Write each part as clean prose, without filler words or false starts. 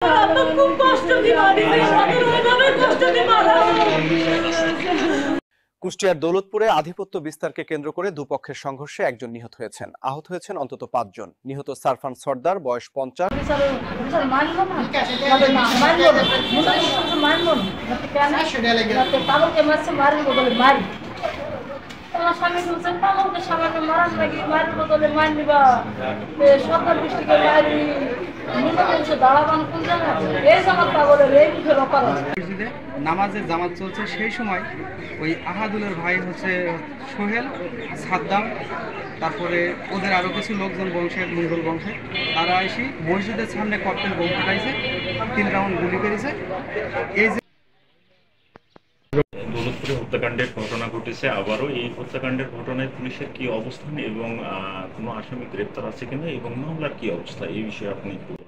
খুব কষ্ট দিয়ে কষ্ট দিয়ে মারা। কুষ্টিয়ার দৌলতপুরে আধিপত্য বিস্তারকে কেন্দ্র করে দুপক্ষের সংঘর্ষে একজন নিহত হয়েছেন, আহত হয়েছেন অন্তত 5 জন। নিহত সারফান সর্দার, বয়স 50। স্বামী বলছেন পালকে সামান্য মারান নাকি মারির বদলে মার নিবা সরকার দৃষ্টিকে মারি দাঁড়াবান কোন জায়গায় এই জামাত পাগলের এই মুখের অপরাধ। নামাজের জামাত চলছে সেই সময় ওই আহাদুলের ভাই হচ্ছে সোহেল, সাদ্দাম, তারপরে ওদের আরও কিছু লোকজন বংশের মঙ্গল বংশের, তারা এসে মসজিদের সামনে ককটেল বোম ফাটাইছে, 3 রাউন্ড গুলি করেছে। এই যে দৌলতপুরে হত্যাকাণ্ডের ঘটনা ঘটেছে, আবারও এই হত্যাকাণ্ডের ঘটনায় পুলিশের কি অবস্থান এবং কোনো আসামি গ্রেপ্তার আছে কিনা এবং মামলার কি অবস্থা, এই বিষয়ে আপনি একটু বলবেন।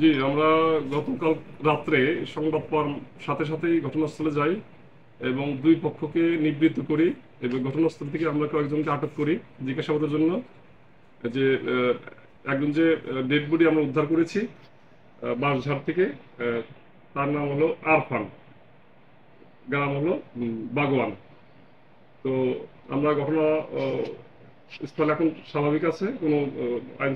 জি, আমরা গতকাল রাত্রে সংবাদ পাওয়ার সাথে সাথেই ঘটনাস্থলে যাই এবং 2 পক্ষকে নিবৃত্ত করি এবং ঘটনাস্থল থেকে আমরা কয়েকজনকে আটক করি জিজ্ঞাসাবাদের জন্য। যে একজন যে ডেড বডি আমরা উদ্ধার করেছি বাঁশঝাড় থেকে, তার নাম হলো আরফান, গ্রাম হলো বাগওয়ান। তো আমরা ঘটনা স্থলে এখন স্বাভাবিক আছে, কোনো আইন